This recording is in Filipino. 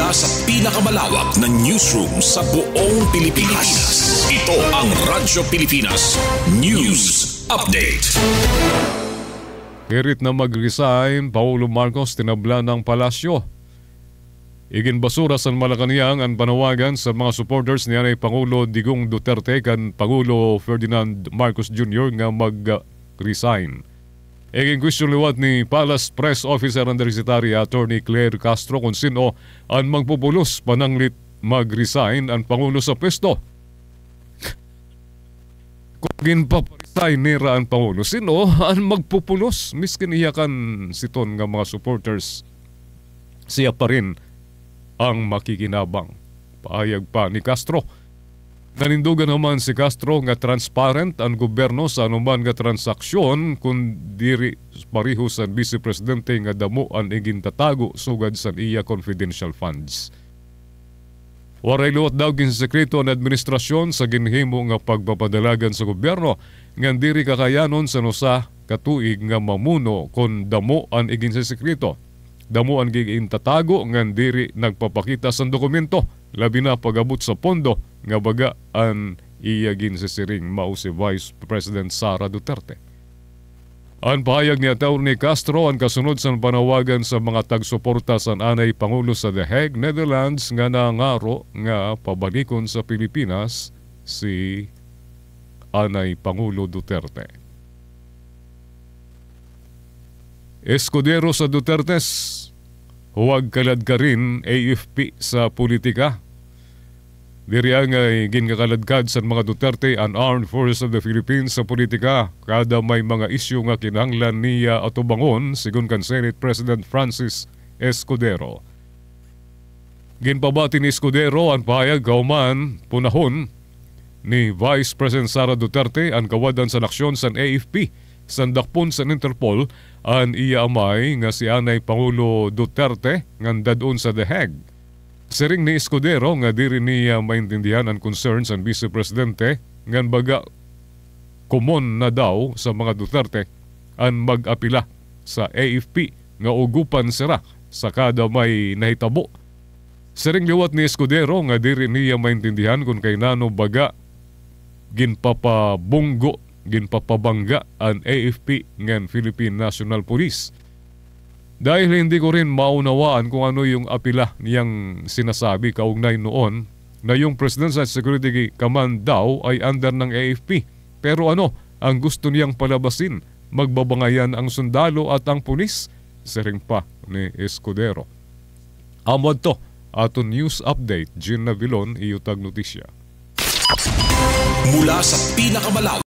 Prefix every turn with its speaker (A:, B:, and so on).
A: Mula sa pinakamalawak na newsroom sa buong Pilipinas. Ito ang Radyo Pilipinas News Update.
B: Hirit na mag-resign, Paulo Marcos tinabla ng palasyo. Iginbasura sa Malacanang ang panawagan sa mga supporters niya ni Pangulo Digong Duterte kan Pangulo Ferdinand Marcos Jr. nga mag-resign. Iging question liwat ni Palace Press Officer Undersecretary Attorney Claire Castro kung sino ang magpupulos pananglit mag-resign ang Pangulo sa pwesto. Kung ginpaparesign nira ang Pangulo, sino ang magpupulos? Miskin iyakan siton nga mga supporters, siya pa rin ang makikinabang. Paayag pa ni Castro. Nanindugan naman si Castro nga transparent ang gobyerno sa anuman nga transaksyon kung diri pareho sa Vice Presidente nga damo ang igintatago sugad sa iya confidential funds. Waray luwat daw ginsekreto ang administrasyon sa ginhimo nga pagpapadalagan sa gobyerno nga diri kakayanon sa nusa katuig nga mamuno kung damo ang iginsekreto. Damo ang gigintatago nga diri nagpapakita sa dokumento, labi na pag-abot sa pondo nga baga ang iyagin sa siring mao si Vice President Sara Duterte. Ang pahayag ni Atty. Castro ang kasunod sa panawagan sa mga tagsuporta sa anay Pangulo sa The Hague, Netherlands nga nangaro nga pabalikon sa Pilipinas si anay Pangulo Duterte. Escudero sa Dutertes, huwag kalad ka rin AFP sa politika. Diriya nga ginkaladkad sa mga Duterte ang Armed Forces of the Philippines sa politika kada may mga isyu nga kinahanglan niya atubangon sigon kan Senate President Francis Escudero. Ginpabati ni Escudero ang pahayag kauman punahon ni Vice President Sara Duterte ang kawadan sa aksyon sa AFP sandakpon sa Interpol ang iya amay nga si anay Pangulo Duterte nga dadun sa The Hague. Siring ni Escudero nga diri niya maintindihan ang concerns ang Vice Presidente nga baga common na daw sa mga Duterte ang mag-apila sa AFP nga ugupan sira sa kada may nahitabo. Siring liwat ni Escudero nga diri niya maintindihan kung kay nano baga ginpapabunggo, ginpapabangga ang AFP ng Philippine National Police. Dahil hindi ko rin maunawaan kung ano yung apila niyang sinasabi kaugnay noon na yung Presidential Security Command daw ay under ng AFP. Pero ano ang gusto niyang palabasin? Magbabangayan ang sundalo at ang pulis? Siring pa ni Escudero. Amod to, ato news update, Gina Vilon, Iyutag Notisya.
A: Mula sa pinakamalawak